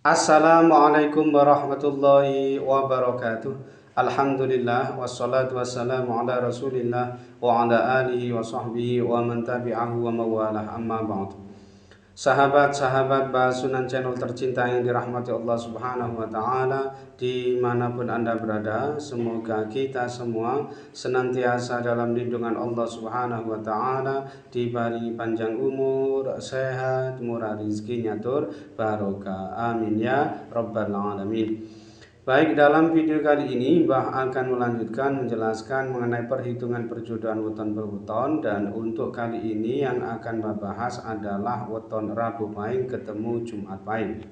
Assalamualaikum warahmatullahi wabarakatuh. Alhamdulillah wassalatu wassalamu ala Rasulillah wa ala alihi wa sahbihi wa man tabi'ahu wa mawalah amma ba'du. Sahabat-sahabat Basunan channel tercinta yang dirahmati Allah Subhanahu wa taala, dimanapun Anda berada, semoga kita semua senantiasa dalam lindungan Allah Subhanahu wa taala, diberi panjang umur, sehat, murah rezekinya tur barokah. Amin ya rabbal alamin. Baik, dalam video kali ini Mbah akan melanjutkan menjelaskan mengenai perhitungan perjodohan weton per weton, dan untuk kali ini yang akan Mbah bahas adalah weton Rabu Pahing ketemu Jumat Pahing.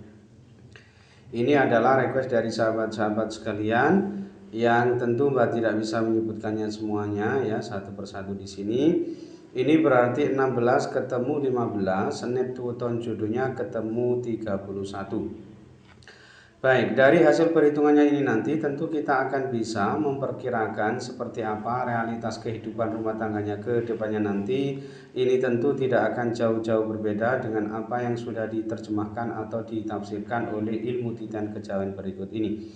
Ini adalah request dari sahabat-sahabat sekalian yang tentu Mbah tidak bisa menyebutkannya semuanya ya satu persatu di sini. Ini berarti 16 ketemu 15, senit weton jodohnya ketemu 31. Baik, dari hasil perhitungannya ini nanti tentu kita akan bisa memperkirakan seperti apa realitas kehidupan rumah tangganya ke depannya nanti. Ini tentu tidak akan jauh-jauh berbeda dengan apa yang sudah diterjemahkan atau ditafsirkan oleh ilmu titian kejawen berikut ini.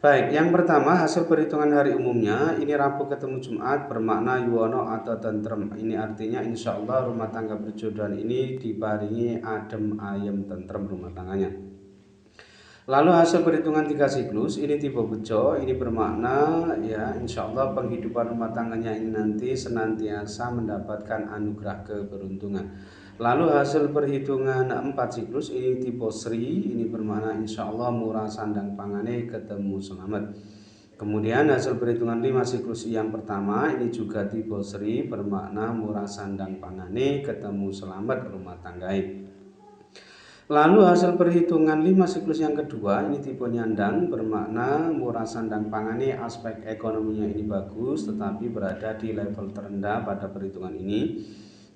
Baik, yang pertama hasil perhitungan hari umumnya, ini Rabu ketemu Jumat bermakna yuwono atau tentrem. Ini artinya insya Allah rumah tangga berjodohan ini dibaringi adem ayem tentrem rumah tangganya. Lalu hasil perhitungan 3 siklus, ini tipe bejo, ini bermakna ya insya Allah penghidupan rumah tangganya ini nanti senantiasa mendapatkan anugerah keberuntungan. Lalu hasil perhitungan 4 siklus, ini tipe Sri, ini bermakna insya Allah murah sandang pangane ketemu selamat. Kemudian hasil perhitungan 5 siklus yang pertama, ini juga tipe Sri, bermakna murah sandang pangane ketemu selamat rumah tanggai. Lalu hasil perhitungan 5 siklus yang kedua, ini tipe nyandang, bermakna murah sandang pangane aspek ekonominya ini bagus tetapi berada di level terendah pada perhitungan ini.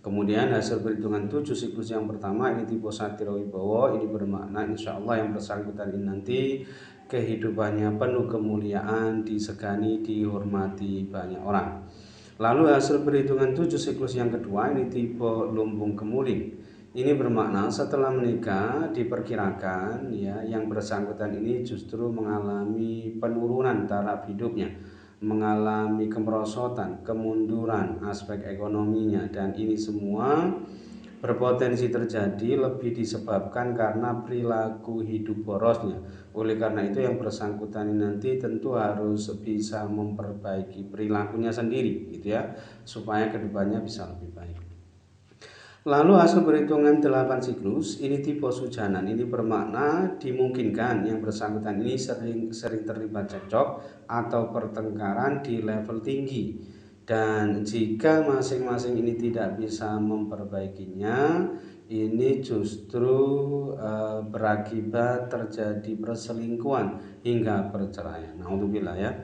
Kemudian hasil perhitungan 7 siklus yang pertama, ini tipe Satiro Wibowo, ini bermakna insya Allah yang bersangkutan ini nanti kehidupannya penuh kemuliaan, disegani, dihormati banyak orang. Lalu hasil perhitungan 7 siklus yang kedua, ini tipe Lumbung Kemuling. Ini bermakna setelah menikah diperkirakan ya yang bersangkutan ini justru mengalami penurunan taraf hidupnya, mengalami kemerosotan, kemunduran aspek ekonominya, dan ini semua berpotensi terjadi lebih disebabkan karena perilaku hidup borosnya. Oleh karena itu yang bersangkutan ini nanti tentu harus bisa memperbaiki perilakunya sendiri gitu ya, supaya kedepannya bisa lebih baik. Lalu hasil perhitungan 8 siklus, ini tipe Sujanan, ini bermakna dimungkinkan yang bersangkutan ini sering terlibat cekcok atau pertengkaran di level tinggi, dan jika masing-masing ini tidak bisa memperbaikinya, ini justru berakibat terjadi perselingkuhan hingga perceraian. Naudzubillah ya.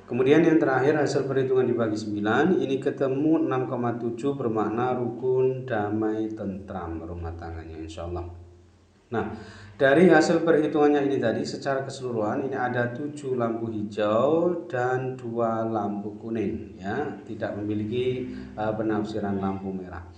Kemudian yang terakhir hasil perhitungan dibagi 9, ini ketemu 6,7 bermakna rukun, damai, tentram rumah tangganya insya Allah. Nah, dari hasil perhitungannya ini tadi secara keseluruhan ini ada 7 lampu hijau dan 2 lampu kuning ya, tidak memiliki penafsiran lampu merah.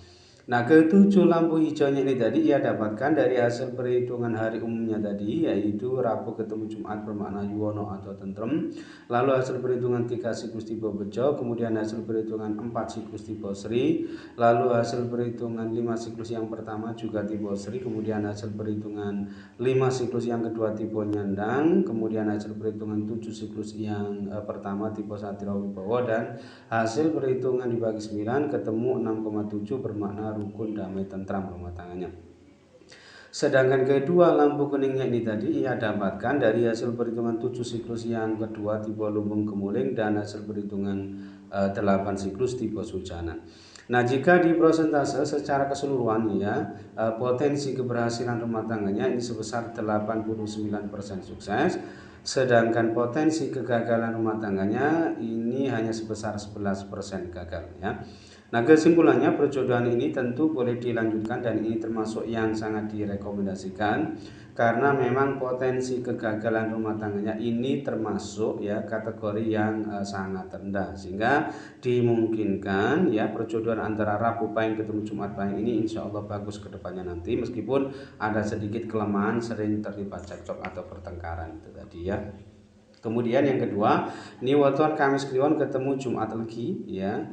Nah, ketujuh lampu hijaunya ini tadi ia dapatkan dari hasil perhitungan hari umumnya tadi, yaitu Rabu ketemu Jumat bermakna yuwono atau tentrem. Lalu hasil perhitungan 3 siklus tipe bejo, kemudian hasil perhitungan 4 siklus tipe Sri, lalu hasil perhitungan 5 siklus yang pertama juga tipe Sri, kemudian hasil perhitungan 5 siklus yang kedua tipe nyandang, kemudian hasil perhitungan 7 siklus yang pertama tipe Satira Wibowo, dan hasil perhitungan dibagi 9 ketemu 6,7 bermakna rukun, damai, tentram rumah tangganya. Sedangkan kedua lampu kuningnya ini tadi ia dapatkan dari hasil perhitungan 7 siklus yang kedua tipe Lumbung Kemuling dan hasil perhitungan 8 siklus tipe Sujana. Nah, jika di prosentase secara keseluruhan ya, potensi keberhasilan rumah tangganya ini sebesar 89% sukses, sedangkan potensi kegagalan rumah tangganya ini hanya sebesar 11% gagal ya. Nah, kesimpulannya perjodohan ini tentu boleh dilanjutkan dan ini termasuk yang sangat direkomendasikan karena memang potensi kegagalan rumah tangganya ini termasuk ya kategori yang sangat rendah, sehingga dimungkinkan ya perjodohan antara Rabu Pahing ketemu Jumat Pahing ini insya Allah bagus ke depannya nanti, meskipun ada sedikit kelemahan sering terlibat cekcok atau pertengkaran itu tadi ya. Kemudian yang kedua, ini weton Kamis Kliwon ketemu Jumat Legi ya.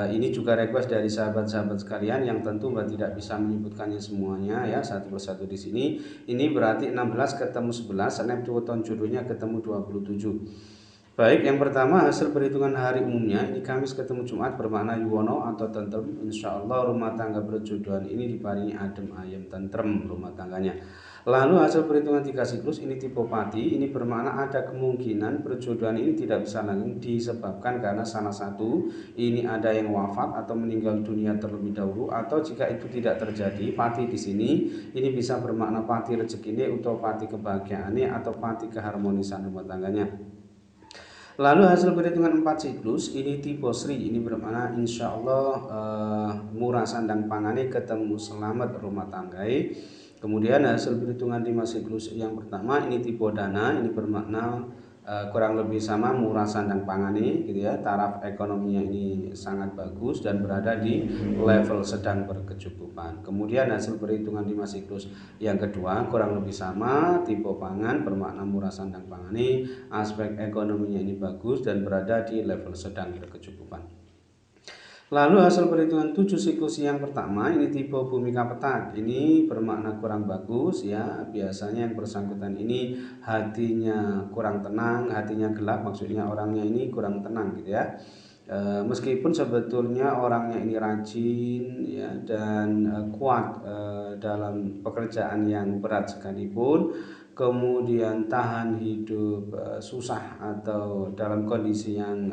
Ini juga request dari sahabat-sahabat sekalian yang tentu Mbak tidak bisa menyebutkannya semuanya ya satu persatu di sini. Ini berarti 16 ketemu 11, Senin weton jodohnya ketemu 27. Baik, yang pertama hasil perhitungan hari umumnya ini Kamis ketemu Jumat bermakna yuwono atau tentrem. Insya Allah rumah tangga berjodohan ini diparingi adem ayem tentrem rumah tangganya. Lalu hasil perhitungan 3 siklus ini tipe pati, ini bermakna ada kemungkinan perjodohan ini tidak bisa langgeng disebabkan karena salah satu ini ada yang wafat atau meninggal dunia terlebih dahulu, atau jika itu tidak terjadi, pati di sini ini bisa bermakna pati rezeki ini atau pati kebahagiaan atau pati keharmonisan rumah tangganya. Lalu hasil perhitungan 4 siklus ini tipe Sri, ini bermakna insya Allah murah sandang pangane ketemu selamat rumah tanggai. Kemudian hasil perhitungan 5 siklus yang pertama ini tipe Dana, ini bermakna kurang lebih sama murah sandang pangane gitu ya, taraf ekonominya ini sangat bagus dan berada di level sedang berkecukupan. Kemudian hasil perhitungan 5 siklus yang kedua kurang lebih sama, tipe pangan bermakna murah sandang pangane, aspek ekonominya ini bagus dan berada di level sedang berkecukupan. Lalu hasil perhitungan 7 siklus yang pertama ini tipe Bhumika Petak, ini bermakna kurang bagus ya, biasanya yang bersangkutan ini hatinya kurang tenang, hatinya gelap, maksudnya orangnya ini kurang tenang gitu ya. Meskipun sebetulnya orangnya ini rajin ya dan kuat dalam pekerjaan yang berat sekalipun, kemudian tahan hidup susah atau dalam kondisi yang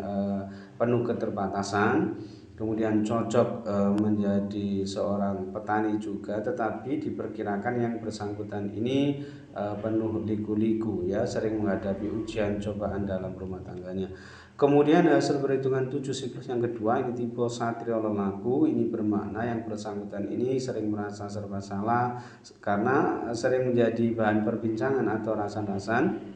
penuh keterbatasan, kemudian cocok menjadi seorang petani juga, tetapi diperkirakan yang bersangkutan ini penuh liku-liku ya, sering menghadapi ujian cobaan dalam rumah tangganya. Kemudian hasil perhitungan 7 siklus yang kedua ini tipe Satrio Lelaku, ini bermakna yang bersangkutan ini sering merasa serba salah karena sering menjadi bahan perbincangan atau rasan-rasan.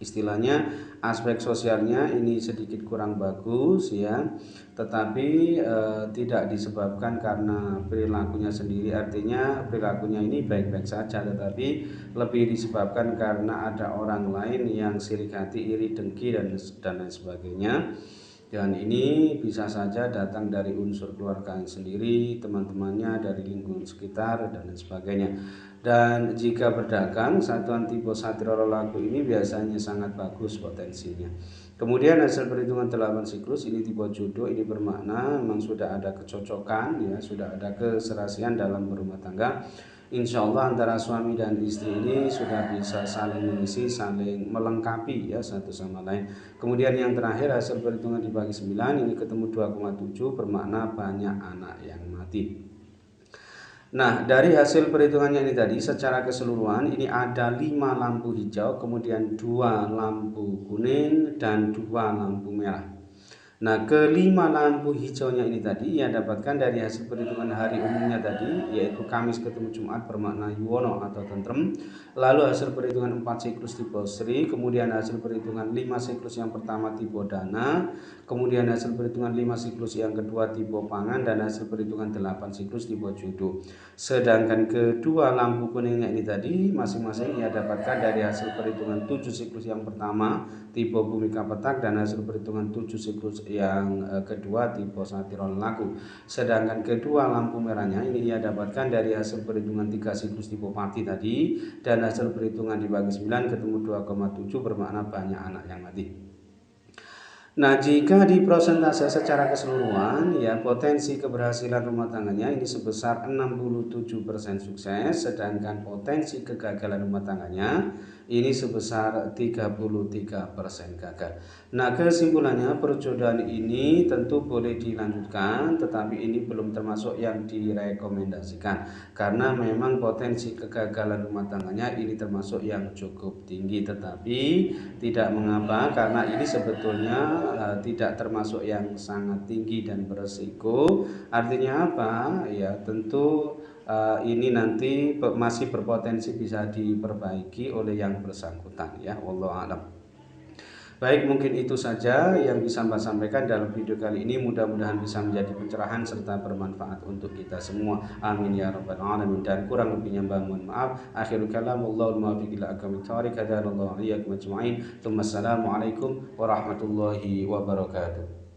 Istilahnya aspek sosialnya ini sedikit kurang bagus ya, tetapi tidak disebabkan karena perilakunya sendiri, artinya perilakunya ini baik-baik saja, tetapi lebih disebabkan karena ada orang lain yang sirik hati, iri, dengki dan lain sebagainya. Dan ini bisa saja datang dari unsur keluarga sendiri, teman-temannya, dari lingkungan sekitar dan lain sebagainya. Dan jika berdagang, satuan tipe Satrio Lelaku ini biasanya sangat bagus potensinya. Kemudian hasil perhitungan 8 siklus ini tipe jodoh, ini bermakna memang sudah ada kecocokan ya, sudah ada keserasian dalam berumah tangga. Insya Allah antara suami dan istri ini sudah bisa saling mengisi, saling melengkapi ya satu sama lain. Kemudian yang terakhir hasil perhitungan dibagi 9 ini ketemu 2,7 bermakna banyak anak yang mati. Nah, dari hasil perhitungannya ini tadi secara keseluruhan ini ada 5 lampu hijau, kemudian 2 lampu kuning dan 2 lampu merah. Nah, kelima lampu hijaunya ini tadi ia dapatkan dari hasil perhitungan hari umumnya tadi, yaitu Kamis ketemu Jumat bermakna yuwono atau tentrem. Lalu hasil perhitungan 4 siklus tipe Sri, kemudian hasil perhitungan 5 siklus yang pertama tipe Dana, kemudian hasil perhitungan 5 siklus yang kedua tipe Pangan, dan hasil perhitungan 8 siklus tipe Jodoh. Sedangkan kedua lampu kuningnya ini tadi masing-masing ia dapatkan dari hasil perhitungan 7 siklus yang pertama tipe Bhumika Petak dan hasil perhitungan 7 siklus yang kedua tipe Satrio Lelaku. Sedangkan kedua lampu merahnya ini ia dapatkan dari hasil perhitungan 3 siklus tipe Pati tadi dan hasil perhitungan dibagi 9 ketemu 2,7 bermakna banyak anak yang mati. Nah, jika diprosentase secara keseluruhan ya potensi keberhasilan rumah tangganya ini sebesar 67% sukses, sedangkan potensi kegagalan rumah tangganya ini sebesar 33% gagal. Nah, kesimpulannya perjodohan ini tentu boleh dilanjutkan, tetapi ini belum termasuk yang direkomendasikan karena memang potensi kegagalan rumah tangganya ini termasuk yang cukup tinggi, tetapi tidak mengapa karena ini sebetulnya tidak termasuk yang sangat tinggi dan beresiko. Artinya apa? Ya tentu ini nanti masih berpotensi bisa diperbaiki oleh yang bersangkutan ya. Wallahu a'lam. Baik, mungkin itu saja yang bisa Mbak sampaikan dalam video kali ini. Mudah-mudahan bisa menjadi pencerahan serta bermanfaat untuk kita semua. Amin ya rabbal alamin. Dan kurang lebihnya Mbak mohon maaf. Akhirul kalam, wallahul muwaffiq ila aqwamit thoriq. Hadanallahu iyyakum ajma'in. Assalamualaikum warahmatullahi wabarakatuh.